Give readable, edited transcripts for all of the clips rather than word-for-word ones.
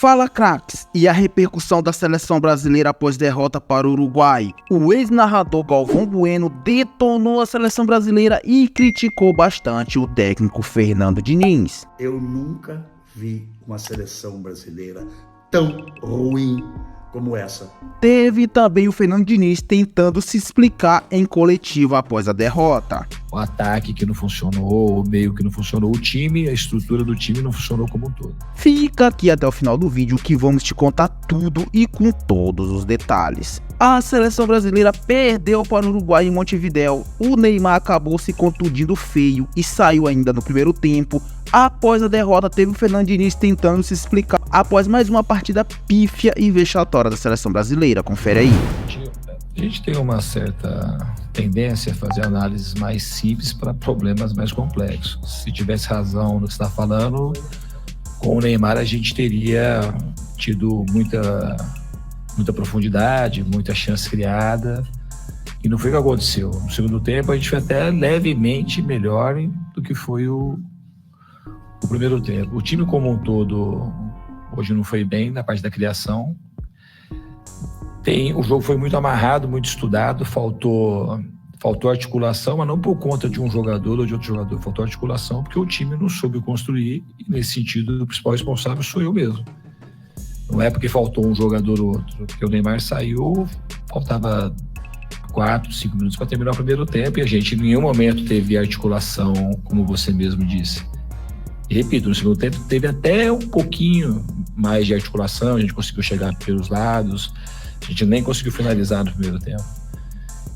Fala, craques! E a repercussão da seleção brasileira após derrota para o Uruguai? O ex-narrador Galvão Bueno detonou a seleção brasileira e criticou bastante o técnico Fernando Diniz. Eu nunca vi uma seleção brasileira tão ruim como essa. Teve também o Fernando Diniz tentando se explicar em coletiva após a derrota. O ataque que não funcionou, o meio que não funcionou, o time, a estrutura do time não funcionou como um todo. Fica aqui até o final do vídeo que vamos te contar tudo e com todos os detalhes. A seleção brasileira perdeu para o Uruguai em Montevidéu. O Neymar acabou se contundindo feio e saiu ainda no primeiro tempo. Após a derrota, teve o Fernando Diniz tentando se explicar após mais uma partida pífia e vexatória da seleção brasileira. Confere aí. A gente tem uma certa tendência a fazer análises mais simples para problemas mais complexos. Se tivesse razão no que você está falando, com o Neymar a gente teria tido muita profundidade, muita chance criada, e não foi o que aconteceu. No segundo tempo a gente foi até levemente melhor do que foi o primeiro tempo. O time como um todo hoje não foi bem na parte da criação. O jogo foi muito amarrado, muito estudado, faltou articulação, mas não por conta de um jogador ou de outro jogador, faltou articulação porque o time não soube construir, e nesse sentido o principal responsável sou eu mesmo. Não é porque faltou um jogador ou outro, porque o Neymar saiu, faltava 4, 5 minutos para terminar o primeiro tempo e a gente em nenhum momento teve articulação, como você mesmo disse. E repito, no segundo tempo teve até um pouquinho mais de articulação, a gente conseguiu chegar pelos lados, a gente nem conseguiu finalizar no primeiro tempo.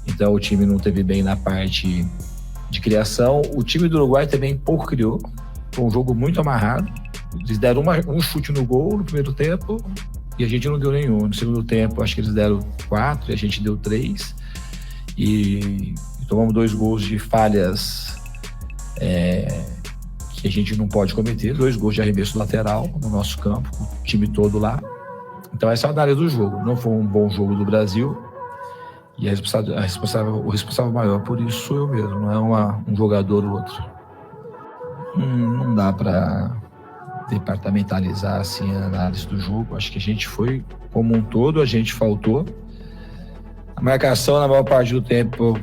Então o time não teve bem na parte de criação. O time do Uruguai também pouco criou, foi um jogo muito amarrado. Eles deram um chute no gol no primeiro tempo e a gente não deu nenhum. No segundo tempo acho que eles deram 4 e a gente deu 3. E tomamos 2 gols de falhas que a gente não pode cometer, 2 gols de arremesso lateral no nosso campo, com o time todo lá. Então essa é a análise do jogo. Não foi um bom jogo do Brasil e o responsável maior por isso sou eu mesmo, não é um jogador ou outro. Não dá para departamentalizar assim a análise do jogo. Acho que a gente foi como um todo, a gente faltou. A marcação na maior parte do tempo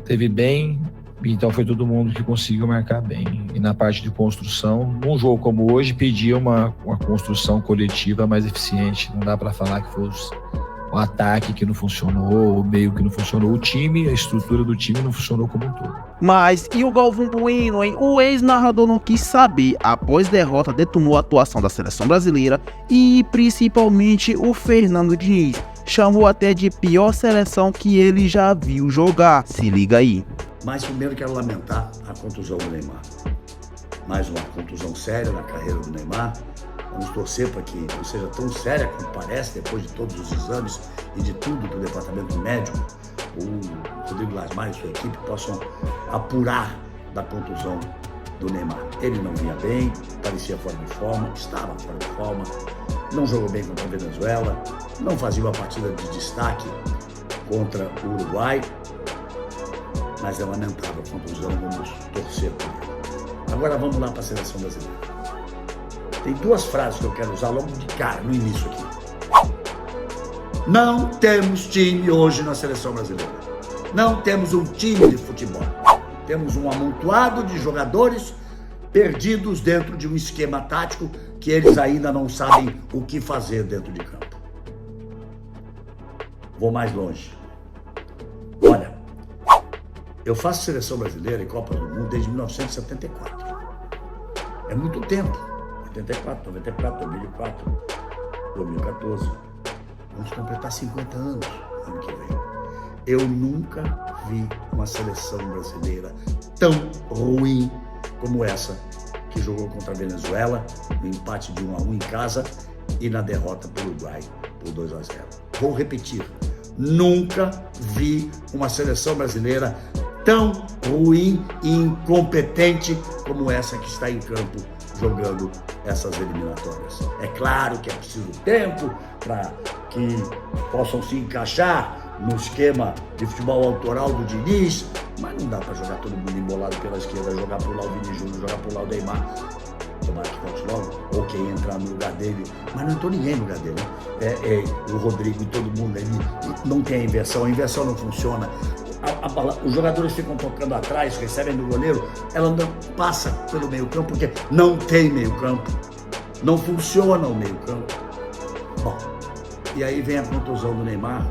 teve bem, então foi todo mundo que conseguiu marcar bem. E na parte de construção, num jogo como hoje, pedia uma construção coletiva mais eficiente. Não dá para falar que foi o ataque que não funcionou, o meio que não funcionou, o time, a estrutura do time não funcionou como um todo. Mas e o Galvão Bueno, hein? O ex-narrador não quis saber. Após derrota, detonou a atuação da seleção brasileira e principalmente o Fernando Diniz. Chamou até de pior seleção que ele já viu jogar. Se liga aí. Mas primeiro quero lamentar a contusão do Neymar. Mais uma contusão séria na carreira do Neymar. Vamos torcer para que não seja tão séria como parece, depois de todos os exames e de tudo que o departamento médico, o Rodrigo Lasmar e sua equipe possam apurar da contusão do Neymar. Ele não vinha bem, parecia fora de forma, estava fora de forma, não jogou bem contra a Venezuela, não fazia uma partida de destaque contra o Uruguai, mas é lamentável a contusão, vamos torcer por ele. Agora vamos lá para a seleção brasileira. Tem 2 frases que eu quero usar logo de cara, no início aqui. Não temos time hoje na seleção brasileira. Não temos um time de futebol. Temos um amontoado de jogadores perdidos dentro de um esquema tático que eles ainda não sabem o que fazer dentro de campo. Vou mais longe. Olha, eu faço seleção brasileira e Copa do Mundo desde 1974. É muito tempo. 84, 94, 2004, 2014. Vamos completar 50 anos ano que vem. Eu nunca vi uma seleção brasileira tão ruim como essa, que jogou contra a Venezuela, no empate de 1-1 em casa e na derrota pelo Uruguai por 2-0. Vou repetir, nunca vi uma seleção brasileira tão ruim e incompetente como essa que está em campo jogando essas eliminatórias. É claro que é preciso tempo para que possam se encaixar no esquema de futebol autoral do Diniz, mas não dá para jogar todo mundo embolado pela esquerda, jogar por lá o Vini Júnior, jogar por lá o Neymar. tomara que volte logo, ou quem entrar no lugar dele, mas não entrou ninguém no lugar dele, né? O Rodrigo e todo mundo, ele não tem a inversão não funciona. Os jogadores ficam tocando atrás, recebem do goleiro, ela não passa pelo meio campo, porque não tem meio campo, não funciona o meio campo. Bom, e aí vem a contusão do Neymar,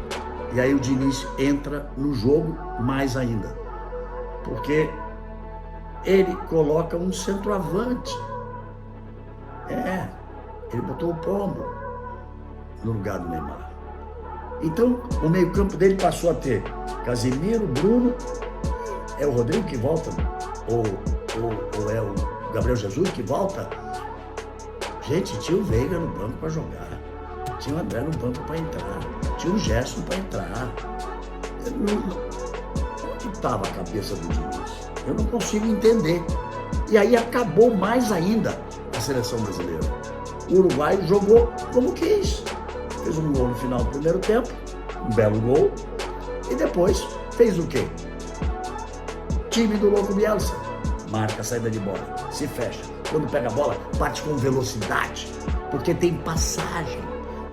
e aí o Diniz entra no jogo mais ainda, porque ele coloca um centroavante. Ele botou o Pombo no lugar do Neymar. Então, o meio-campo dele passou a ter Casemiro, Bruno, é o Rodrigo que volta, ou é o Gabriel Jesus que volta. Gente, tinha o Veiga no banco para jogar, tinha o André no banco para entrar, tinha o Gerson para entrar. Onde estava a cabeça do Diniz? Eu não consigo entender. E aí acabou mais ainda a seleção brasileira. O Uruguai jogou como quis. Fez um gol no final do primeiro tempo, um belo gol, e depois fez o quê? Time do louco Bielsa. Marca a saída de bola, se fecha. Quando pega a bola, parte com velocidade, porque tem passagem,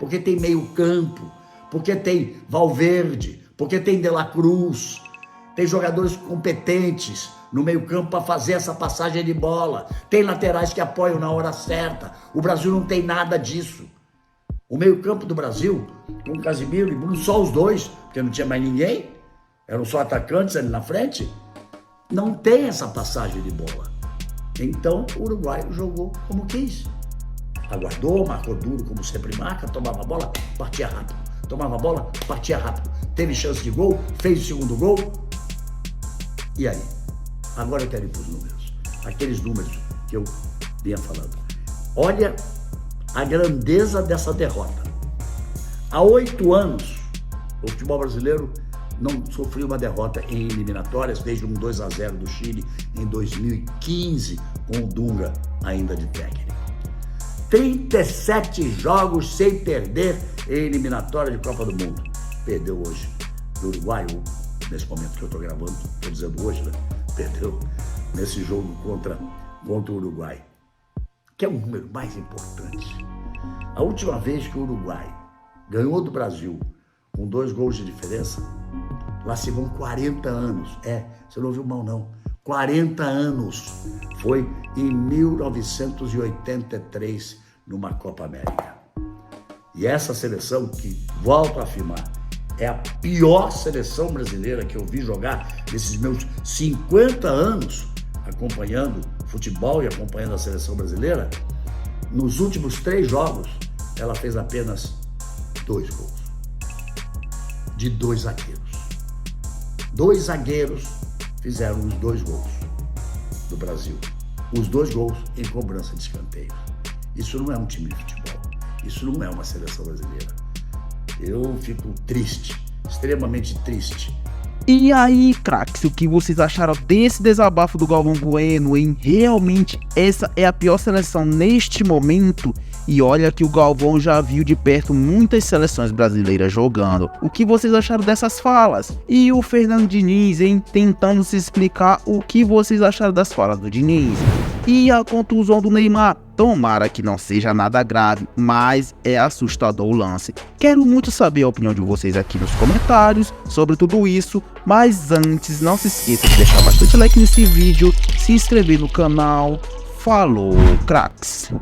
porque tem meio campo, porque tem Valverde, porque tem De La Cruz, tem jogadores competentes no meio campo para fazer essa passagem de bola, tem laterais que apoiam na hora certa. O Brasil não tem nada disso. O meio campo do Brasil, com Casemiro e Bruno, só os dois, porque não tinha mais ninguém, eram só atacantes ali na frente, não tem essa passagem de bola. Então o Uruguai jogou como quis. Aguardou, marcou duro como sempre marca, tomava a bola, partia rápido. Tomava a bola, partia rápido. Teve chance de gol, fez o segundo gol. E aí? Agora eu quero ir para os números. Aqueles números que eu vinha falando. Olha a grandeza dessa derrota. Há 8 anos, o futebol brasileiro não sofreu uma derrota em eliminatórias, desde um 2-0 do Chile em 2015, com o Dunga ainda de técnico. 37 jogos sem perder em eliminatória de Copa do Mundo. Perdeu hoje do Uruguai, nesse momento que eu estou gravando, estou dizendo hoje, né? Perdeu nesse jogo contra o Uruguai, que é o número mais importante. A última vez que o Uruguai ganhou do Brasil com 2 gols de diferença, lá se vão 40 anos. Você não ouviu mal não. 40 anos. Foi em 1983, numa Copa América. E essa seleção, que volto a afirmar, é a pior seleção brasileira que eu vi jogar nesses meus 50 anos acompanhando futebol e acompanhando a seleção brasileira. Nos últimos 3 jogos, ela fez apenas 2 gols. De 2 zagueiros. 2 zagueiros fizeram os 2 gols do Brasil. Os 2 gols em cobrança de escanteio. Isso não é um time de futebol. Isso não é uma seleção brasileira. Eu fico triste, extremamente triste. E aí, craques, o que vocês acharam desse desabafo do Galvão Bueno, hein? Realmente essa é a pior seleção neste momento? E olha que o Galvão já viu de perto muitas seleções brasileiras jogando. O que vocês acharam dessas falas? E o Fernando Diniz, hein? Tentando se explicar o que vocês acharam das falas do Diniz. E a contusão do Neymar? Tomara que não seja nada grave, mas é assustador o lance. Quero muito saber a opinião de vocês aqui nos comentários sobre tudo isso, mas antes não se esqueça de deixar bastante like nesse vídeo, se inscrever no canal. Falou, craques!